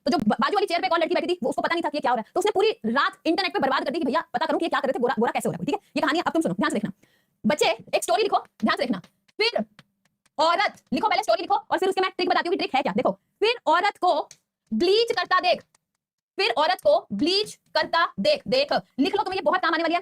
तो जो बाजू वाली चेयर पे एक और लड़की बैठी थी, वो उसको पता नहीं था कि क्या हो रहा है, तो उसने पूरी रात इंटरनेट पे बर्बाद कर दी कि भैया पता करूं कि ये क्या कर रहे थे, गोरा गोरा कैसे हो रहा है। ठीक है, ये कहानी अब तुम सुनो, ध्यान से देखना बच्चे। एक स्टोरी लिखो, ध्यान से देखना। फिर औरत लिखो, पहले स्टोरी लिखो और फिर उसके मैं ट्रिक बताती हूँ कि ट्रिक है क्या। देखो, फिर औरत को ब्लीच करता देख, फिर औरत को ब्लीच करता देख। देख लिख लो, तुम्हें ये बहुत काम आने वाली है।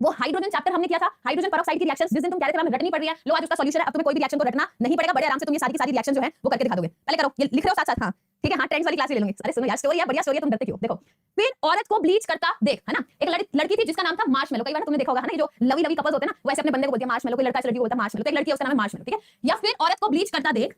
वो हाइड्रोजन चैप्टर हमने किया था, हाइड्रोजन पेरोक्साइड की रिएक्शंस, जिस दिन तुम कह रहे थे हमें रटनी पड़ रही है, लो आज उसका सॉल्यूशन है। अब तुम्हें कोई भी रिएक्शन को रटना नहीं पड़ेगा, बड़े आराम से तुम ये सारी की सारी रिएक्शन जो है वो करके दिखा दोगे। पहले करो, ये लिख रहे हो साथ साथ? हाँ ठीक है, हाँ ट्रेंड्स वाली क्लास ले लूंगी। अरे सुनो यार, स्टोरी है, बढ़िया स्टोरी है, तुम डरते क्यों? देखो, फिर औरत को ब्लीच करता देख, है ना। एक लड़की थी जिसका नाम था मार्शमेलो। कई बार तुमने देखा होगा ना, ये जो लवी लवी कपल्स होते हैं ना, वैसे अपने बंदे को बोलते हैं मार्शमेलो। कोई लड़का से लड़की को बोलता है मार्शमेलो, तो एक लड़की है उसका नाम है मार्शमेलो। ठीक है, या फिर औरत को ब्लीच करता देख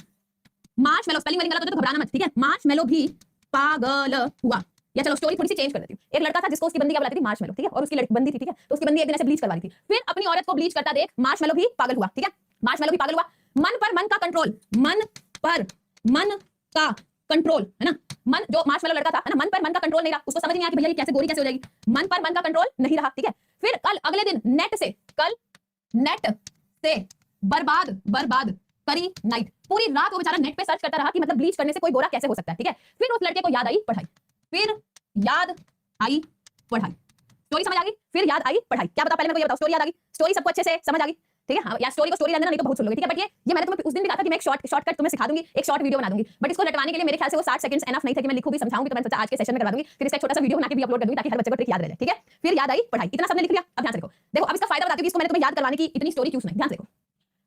मार्शमेलो, स्पेलिंग वाली गलत हो तो घबराना मत। ठीक है, मार्शमेलो भी पागल हुआ। या चलो स्टोरी थोड़ी सी चेंज कर देती हूँ। एक लड़का था जिसको उसकी बंदी क्या बुलाती थी, मार्शमेलो। ठीक है, और उसकी बंदी थी, ठीक है, तो उसकी बंदी एक दिन ऐसे ब्लीच करवा रही थी। फिर अपनी औरत को ब्लीच करता देख मार्शमेलो भी पागल हुआ। ठीक है, मार्शमेलो भी पागल हुआ। मन पर मन का कंट्रोल, मन पर मन का कंट्रोल, है ना। मन, जो मार्शमेलो लड़का था, है ना, मन पर मन का कंट्रोल नहीं रहा। उसको समझ नहीं आया कि भैया ये कैसे गोरी कैसे हो जाएगी। मन पर मन का कंट्रोल नहीं रहा। ठीक है, फिर कल अगले दिन नेट से बर्बाद करी नाइट। पूरी रात वो बेचारा नेट पे सर्च करता रहा कि मतलब ब्लीच करने से कोई गोरा कैसे हो सकता है। ठीक है, फिर उस लड़के को याद आई पढ़ाई, फिर याद आई पढ़ाई। स्टोरी समझ आ गई? फिर याद आई पढ़ाई। क्या बताओ, पहले मेरे को ये बताओ, स्टोरी याद आ गई? स्टोरी सबको अच्छे से समझ आ गई? ठीक है, हाँ, या स्टोरी को स्टोरी रहने दो, नहीं तो बहुत सुन लोगे। ठीक है, बट ये मैंने तुम्हें उस दिन भी कहा था कि मैं एक शॉर्टकट तुम्हें सिखा दूंगी, एक शॉर्ट वीडियो बना दूंगी, बट इसको रटवाने के लिए मेरे ख्याल से वो 60 सेकंड्स एनफ नहीं था कि मैं लिखूं भी समझाऊं भी, तो मैंने सोचा आज के सेशन में करवा दूंगी। फिर इसका एक छोटा सा वीडियो बना के भी अपलोड कर दूंगी ताकि हर बच्चे को ट्रिक याद रह जाए। ठीक है, फिर याद आई पढ़ाई, इतना सबने लिख लिया। अब ध्यान से देखो, देखो अब इसका फायदा बताती हूँ कि इसको मैंने तुम्हें याद करवाने की इतनी स्टोरी क्यों सुनाई। ध्यान से देखो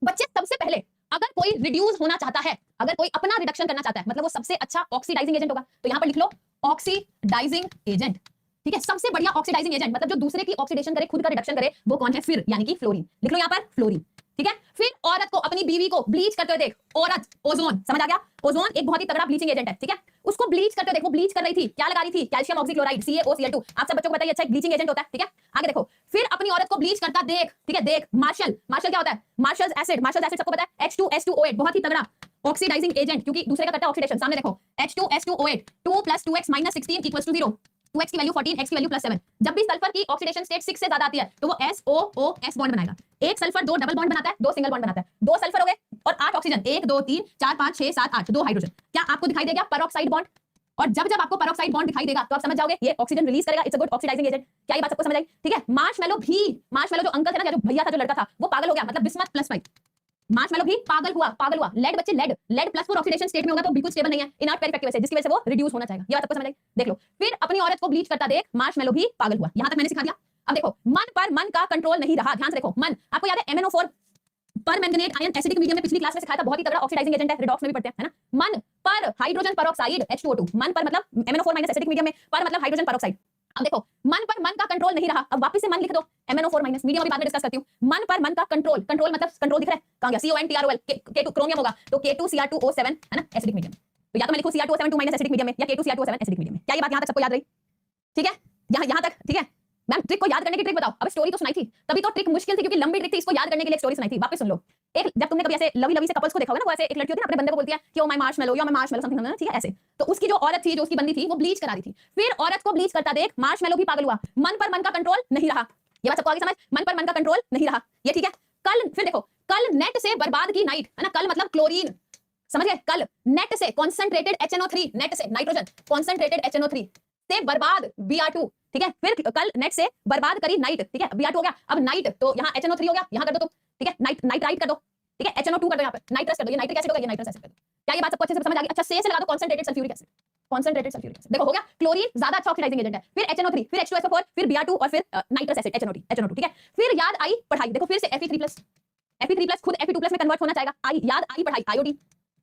बच्चे, सबसे पहले अगर कोई रिड्यूस होना चाहता है, अगर कोई अपना रिडक्शन करना चाहता है, मतलब वो सबसे अच्छा ऑक्सीडाइजिंग एजेंट होगा, तो यहां पर लिख लो ऑक्सीडाइजिंग एजेंट। ठीक है, सबसे बढ़िया ऑक्सीडाइजिंग एजेंट, मतलब जो दूसरे की ऑक्सीडेशन करे, खुद का रिडक्शन करे, वो कौन है? फिर यानी कि फ्लोरीन। लिख लो यहां पर फ्लोरीन। ठीक है, फिर औरत को, अपनी बीवी को ब्लीच करते हुए देख। औरत, ओजोन, समझ आ गया? ओजोन एक बहुत ही तगड़ा ब्लीचिंग एजेंट है। ठीक है, उसको ब्लीच करते हुए देख। वो ब्लीच कर रही थी, क्या लगा रही थी? Calcium oxychloride, CaOCl2। आप सब बच्चों को बताइए, अच्छा एक ब्लीचिंग एजेंट होता है। ठीक है, आगे देखो, फिर अपनी औरत को ब्लीच करता देख। ठीक है, देख मार्शल क्या होता है? मार्शल्स एसिड सबको पता है, H2S2O8, बहुत ही तगड़ा ऑक्सीडाइजिंग एजेंट, क्योंकि दूसरे का करता है ऑक्सीडेशन। सामने देखो, H2S2O8, 2 + 2x - 16 = 0, 2x की वैल्यू 14, x की वैल्यू +7। जब भी सल्फर की ऑक्सीडेशन स्टेट 6 से ज्यादा आती है तो वो SOOS बॉन्ड बनाएगा। एक सल्फर 2 डबल बॉन्ड बनाता है, 2 सिंगल बॉन्ड बनाता है। 2 सल्फर हो गए और 8 ऑक्सीजन, 1 2 3 4 5 6 7 8, 2 हाइड्रोजन। क्या आपको दिखाई देगा पेरोक्साइड बॉन्ड? और जब जब आपको पेरोक्साइड बॉन्ड दिखाई देगा तो आप समझ जाओगे ये ऑक्सीजन रिलीज करेगा, it's a good oxidising agent. क्या ये बात सबको समझ आई? ठीक है, मार्शमेलो जो अंकल थे ना, जो भैया था, जो लड़का था, वो पागल हो गया, मतलब बिस्मथ +5। मार्शमेलो भी पागल हुआ। लेड बच्चे, लेड +4 ऑक्सीडेशन स्टेट में होगा तो बिल्कुल स्टेबल नहीं है, इनर्ट पेरिफेक्ट की वजह से, जिसकी वजह से वो रिड्यूस होना चाहिए। ये बात सबको समझ आई? देख लो, फिर अपनी औरत को ब्लीच करता देख मार्शमेलो भी पागल हुआ। यहां तक मैंने सिखा दिया। अब देखो, मन पर मन का कंट्रोल नहीं रहा। ध्यान से देखो, मन, आपको याद है MnO4 पर मैंगनेट आयन एसिडिक मीडियम में पिछली क्लास में सिखाया था, बहुत ही तगड़ा ऑक्सीडाइजिंग एजेंट है, रिडॉक्स में भी पढ़ते हैं, है ना। मन पर हाइड्रोजन पेरोक्साइड H2O2, मन पर मतलब MnO4- एसिडिक मीडियम में, पर मतलब हाइड्रोजन पेरोक्साइड। अब देखो, मन पर मन का कंट्रोल नहीं रहा। अब वापस से मन लिख दो, MnO4- मीडियम अभी बाद में डिस्कस करती हूं। मन पर मन का कंट्रोल मतलब कंट्रोल दिख रहा है, कहां गया? CONTROL, K2 क्रोमियम होगा तो K2Cr2O7, है ना, एसिडिक मीडियम। तो या तो मैं लिखूं Cr2O7 2- एसिडिक मीडियम में, या K2Cr2O7 एसिडिक मीडियम में। क्या ये बात यहां तक सबको याद रही? ठीक है, यहां तक ठीक है। मैम ट्रिक को याद करने की ट्रिक बताओ। अब स्टोरी तो सुनाई थी, तभी तो ट्रिक मुश्किल थी, क्योंकि लंबी ट्रिक थी, इसको याद करने के लिए स्टोरी सुनाई थी। वापस सुन लो। एक, जब तुमने कभी ऐसे लवी से कपल्स को देखा होगा ना, वो ऐसे एक लड़की होती है ना, अपने बंदे को बोलती है कि oh my marshmallow, yo my marshmallow, something, ठीक है ऐसे। तो उसकी जो औरत थी, जो उसकी बंदी थी, वो ब्लीच करा रही थी। फिर औरत को ब्लीच करता देख मार्शमेलो भी पागल हुआ। मन पर मन का कंट्रोल नहीं रहा। ये बात सबको आगे समझ? मन पर मन का कंट्रोल नहीं रहा, ये ठीक है। कल, फिर देखो, कल नेट से बर्बाद की नाइट, है ना, कल मतलब क्लोरीन, समझ गए? कल नेट से कॉन्सेंट्रेटेड HNO3, नेट से नाइट्रोजन कॉन्सेंट्रेटेड HNO3 से बर्बाद Br2। ठीक है, फिर कल नेट से बर्बाद करी नाइट। ठीक है, Br2 हो गया। अब नाइट तो यहाँ HNO3 हो गया, यहाँ कर दो तुम। ठीक है, नाइट्राइट कर दो। ठीक है, HNO2 कर दो, यहाँ पे नाइट्रस कर दो, ये नाइट्रिक एसिड होगा, ये नाइट्रस एसिड कर दो। क्या ये बात सबको अच्छे से समझ आ गई? अच्छा, से लगा दो कॉन्सेंट्रेटेड सल्फ्यूरिक एसिड। देखो हो गया, क्लोरीन ज्यादा अच्छा ऑक्सीडाइजिंग एजेंट है, फिर HNO3, फिर H2SO4, फिर Br2 और फिर नाइट्रस एसिड HNO2। ठीक है, फिर याद आई पढ़ाई। देखो फिर से Fe3+ खुद Fe2+ में कन्वर्ट होना चाहेगा। याद आई पढ़ाई, आयोडीन।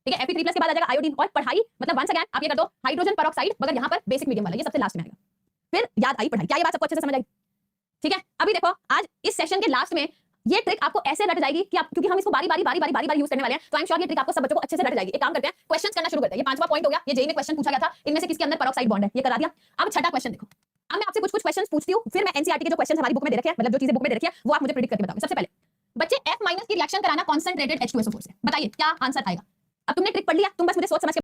ठीक है, Fe3+ के बाद आ जाएगा आयोडीन, और पढ़ाई मतलब वंस अगेन आप ये कर दो हाइड्रोजन पेरोक्साइड, मगर यहाँ पर बेसिक मीडियम वाला, ये सबसे लास्ट में आएगा। फिर याद आई पढ़ाई। क्या ये बात सबको अच्छे से समझ आई? ठीक है, अभी देखो, आज इस सेशन के लास्ट में ये ट्रिक आपको ऐसे रट जाएगी कि आप, क्योंकि हम इसको बारी बारी यूज करने वाले हैं, तो आई एम श्योर ये ट्रिक आपको सब बच्चों को अच्छे से रट जाएगी। एक काम करते हैं, क्वेश्चंस करना शुरू करते हैं। ये 5वां पॉइंट हो गया, ये जेईई में क्वेश्चन पूछा गया था, इनमें से किसके अंदर पेरोक्साइड बॉन्ड है, ये करा दिया। अब छठा क्वेश्चन देखो। अब मैं आपसे कुछ क्वेश्चंस पूछती हूं, फिर मैं एनसीईआरटी के जो क्वेश्चंस हमारी बुक में दे रखे हैं, मतलब जो चीजें बुक में दे रखी है, वो आप मुझे प्रेडिक्ट करके बताओगे। सबसे पहले बच्चे, F- की रिएक्शन कराना कॉन्सेंट्रेटेड H2SO4 से, बताइए क्या आंसर आएगा। अब तुमने ट्रिक पढ़ लिया, तुम बस मुझे सोच समझ के